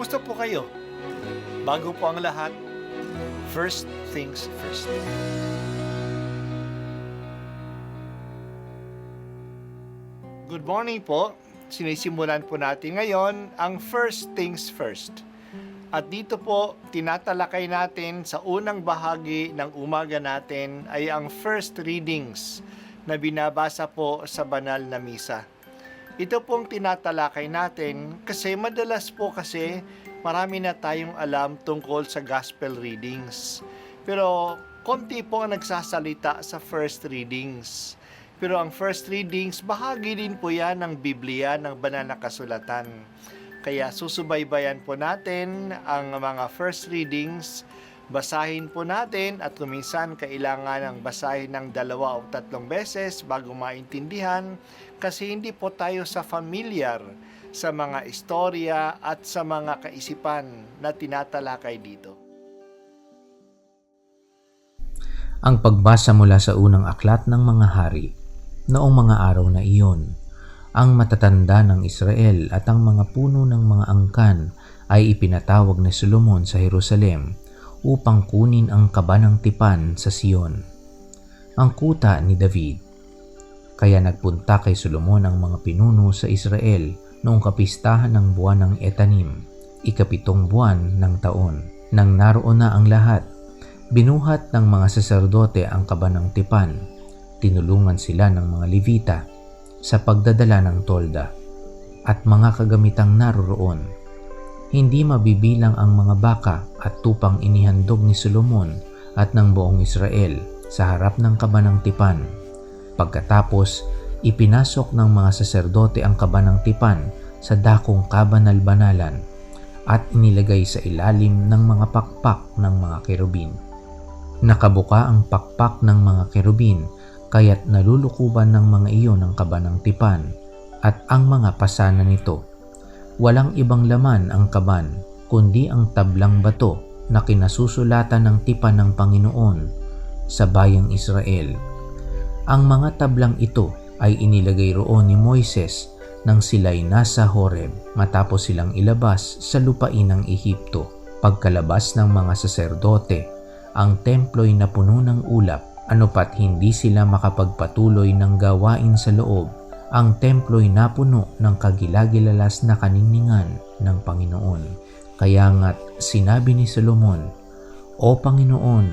Kumusta po kayo? Bago po ang lahat, first things first. Good morning po. Sinisimulan po natin ngayon ang first things first. At dito po, tinatalakay natin sa unang bahagi ng umaga natin ay ang first readings na binabasa po sa banal na misa. Ito pong tinatalakay natin kasi madalas po kasi marami na tayong alam tungkol sa gospel readings. Pero konti po ang nagsasalita sa first readings. Pero ang first readings, bahagi din po yan ng Biblia, ng banal na kasulatan. Kaya susubaybayan po natin ang mga first readings, basahin po natin at kuminsan kailangan ng basahin ng 2 o 3 beses bago maintindihan kasi hindi po tayo sa familiar sa mga istorya at sa mga kaisipan na tinatalakay dito. Ang pagbasa mula sa unang aklat ng mga hari. Noong mga araw na iyon, ang matatanda ng Israel at ang mga puno ng mga angkan ay ipinatawag ni Solomon sa Jerusalem upang kunin ang kaba ng tipan sa Sion, ang kuta ni David. Kaya nagpunta kay Solomon ang mga pinuno sa Israel noong kapistahan ng buwan ng Etanim, 7 buwan ng taon. Nang naroon na ang lahat, binuhat ng mga saserdote ang kaba ng tipan. Tinulungan sila ng mga Levita sa pagdadala ng tolda at mga kagamitang naroroon. Hindi mabibilang ang mga baka at tupang inihandog ni Solomon at ng buong Israel sa harap ng kaba ng tipan. Pagkatapos, ipinasok ng mga saserdote ang kaba ng tipan sa dakong kabanal-banalan at inilagay sa ilalim ng mga pakpak ng mga kerubin. Nakabuka ang pakpak ng mga kerubin kaya't nalulukuban ng mga iyon ang kaba ng tipan at ang mga pasana nito. Walang ibang laman ang kaban, kundi ang tablang bato na kinasusulatan ng tipan ng Panginoon sa bayang Israel. Ang mga tablang ito ay inilagay roon ni Moises nang sila'y nasa Horeb matapos silang ilabas sa lupain ng Ehipto. Pagkalabas ng mga saserdote, ang templo'y napuno ng ulap. Ano pat hindi sila makapagpatuloy ng gawain sa loob, ang templo'y napuno ng kagilagilalas na kaningningan ng Panginoon. Kaya nga't sinabi ni Solomon, "O Panginoon,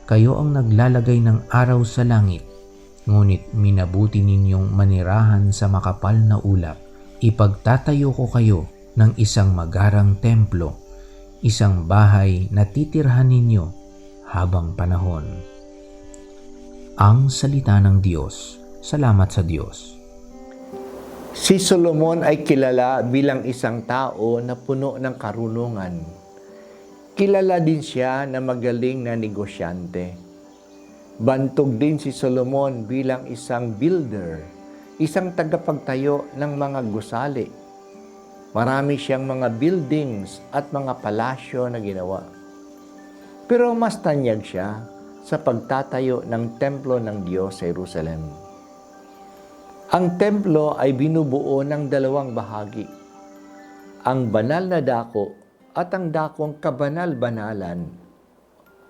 kayo ang naglalagay ng araw sa langit, ngunit minabuti ninyong manirahan sa makapal na ulap. Ipagtatayo ko kayo ng isang magarang templo, isang bahay na titirhan ninyo habang panahon." Ang salita ng Diyos. Salamat sa Diyos. Si Solomon ay kilala bilang isang tao na puno ng karunungan. Kilala din siya na magaling na negosyante. Bantog din si Solomon bilang isang builder, isang tagapagtayo ng mga gusali. Marami siyang mga buildings at mga palasyo na ginawa. Pero mas tanyag siya sa pagtatayo ng templo ng Diyos sa Jerusalem. Ang templo ay binubuo ng 2 bahagi. Ang banal na dako at ang dakong kabanal-banalan,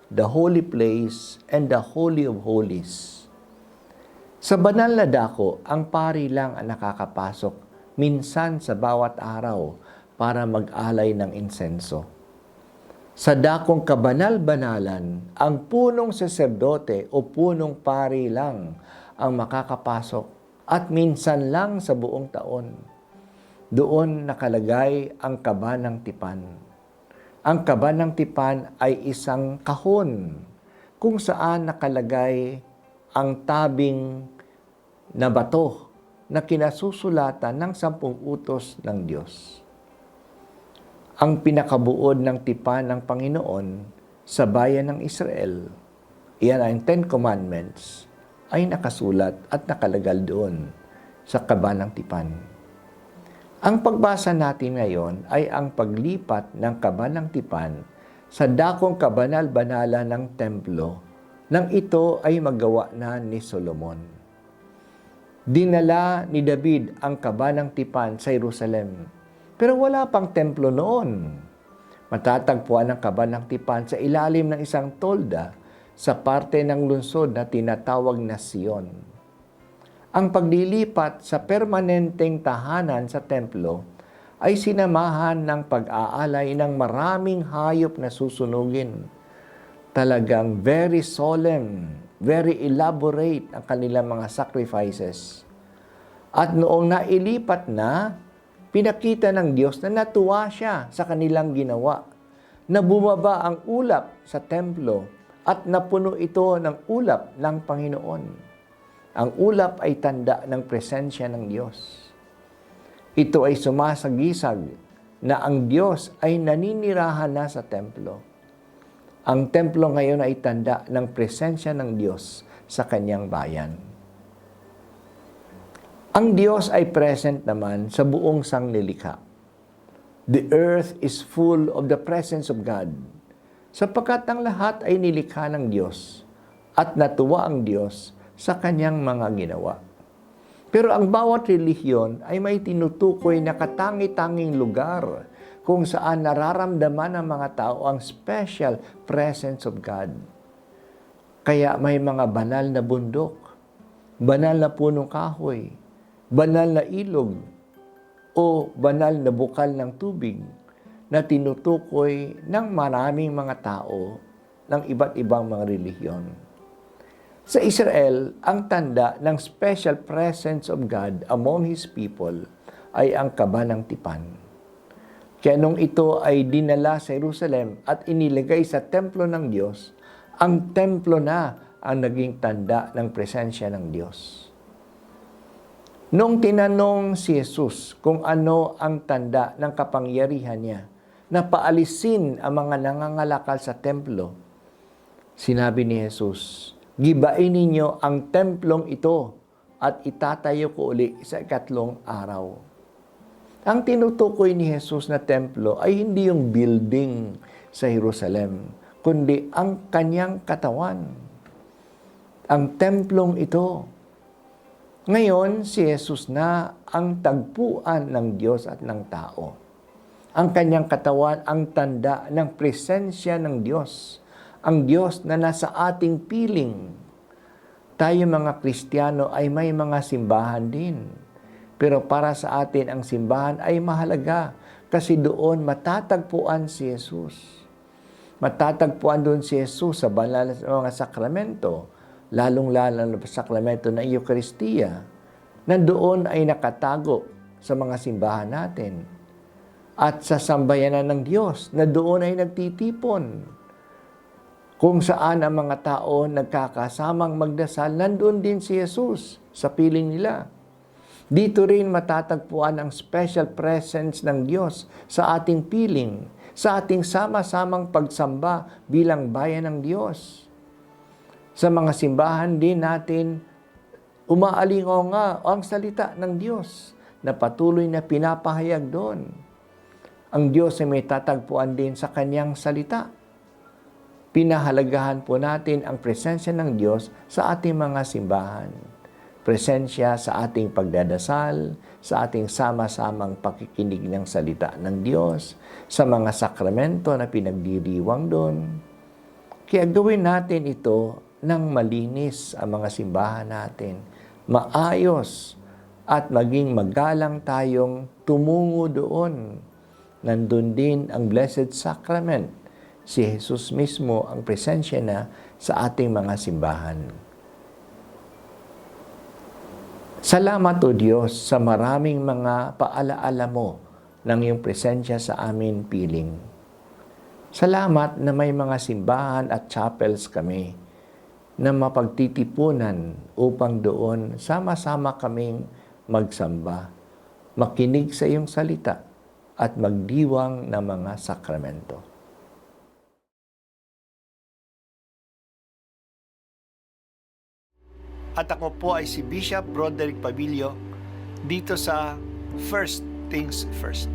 the holy place and the holy of holies. Sa banal na dako, ang pari lang ang nakakapasok minsan sa bawat araw para mag-alay ng insenso. Sa dakong kabanal-banalan, ang punong saserdote o punong pari lang ang makakapasok at minsan lang sa buong taon. Doon nakalagay ang kaba ng tipan. Ang kaba ng tipan ay isang kahon kung saan nakalagay ang tabing na bato na kinasusulatan ng 10 utos ng Diyos. Ang pinakabuod ng tipan ng Panginoon sa bayan ng Israel, iyan ay 10 Commandments, ay nakasulat at nakalagal doon sa kaba ng tipan. Ang pagbasa natin ngayon ay ang paglipat ng kaba ng tipan sa dakong kabanal-banalan ng templo nang ito ay magawa na ni Solomon. Dinala ni David ang kaba ng tipan sa Jerusalem. Pero wala pang templo noon. Matatagpuan ang Kabanang Tipan sa ilalim ng isang tolda sa parte ng lungsod na tinatawag na Sion. Ang paglilipat sa permanenteng tahanan sa templo ay sinamahan ng pag-aalay ng maraming hayop na susunugin. Talagang very solemn, very elaborate ang kanilang mga sacrifices. At noong nailipat na, pinakita ng Diyos na natuwa siya sa kanilang ginawa, na bumaba ang ulap sa templo at napuno ito ng ulap ng Panginoon. Ang ulap ay tanda ng presensya ng Diyos. Ito ay sumasagisag na ang Diyos ay naninirahan na sa templo. Ang templo ngayon ay tanda ng presensya ng Diyos sa kanyang bayan. Ang Diyos ay present naman sa buong sanglilikha. The earth is full of the presence of God, sapagkat ang lahat ay nilikha ng Diyos at natuwa ang Diyos sa kanyang mga ginawa. Pero ang bawat relihiyon ay may tinutukoy na katangi-tanging lugar kung saan nararamdaman ng mga tao ang special presence of God. Kaya may mga banal na bundok, banal na punong kahoy, banal na ilog, o banal na bukal ng tubig na tinutukoy ng maraming mga tao ng iba't ibang mga relihiyon. Sa Israel, ang tanda ng special presence of God among His people ay ang Kabanang Tipan. Kaya nung ito ay dinala sa Jerusalem at inilagay sa templo ng Diyos, ang templo na ang naging tanda ng presensya ng Diyos. Nung tinanong si Jesus kung ano ang tanda ng kapangyarihan niya na paalisin ang mga nangangalakal sa templo, sinabi ni Jesus, "Gibain ninyo ang templong ito at itatayo ko uli sa 3 araw." Ang tinutukoy ni Jesus na templo ay hindi yung building sa Jerusalem, kundi ang kanyang katawan. Ang templong ito. Ngayon, si Jesus na ang tagpuan ng Diyos at ng tao. Ang kanyang katawan ang tanda ng presensya ng Diyos. Ang Diyos na nasa ating piling. Tayo mga Kristiyano ay may mga simbahan din. Pero para sa atin ang simbahan ay mahalaga kasi doon matatagpuan si Jesus. Matatagpuan doon si Jesus sa banal na mga sakramento, lalong-lalo sa sakramento ng Eucharistia, na doon ay nakatago sa mga simbahan natin. At sa sambayanan ng Diyos na doon ay nagtitipon. Kung saan ang mga tao nagkakasamang magdasal, nandoon din si Jesus sa piling nila. Dito rin matatagpuan ang special presence ng Diyos sa ating piling, sa ating sama-samang pagsamba bilang bayan ng Diyos. Sa mga simbahan din natin, umaalingaw ang salita ng Diyos na patuloy na pinapahayag doon. Ang Diyos ay may tatagpuan din sa kanyang salita. Pinahalagahan po natin ang presensya ng Diyos sa ating mga simbahan. Presensya sa ating pagdadasal, sa ating sama-samang pakikinig ng salita ng Diyos, sa mga sakramento na pinagdiriwang doon. Kaya gawin natin ito ng malinis ang mga simbahan natin, maayos, at maging magalang tayong tumungo doon. Nandun din ang Blessed Sacrament. Si Jesus mismo ang presensya na sa ating mga simbahan. Salamat o Diyos sa maraming mga paalaala mo ng iyong presensya sa amin piling. Salamat na may mga simbahan at chapels kami na mapagtitipunan upang doon sama-sama kaming magsamba, makinig sa iyong salita at magdiwang ng mga sakramento. At ako po ay si Bishop Broderick Pabilio dito sa First Things First.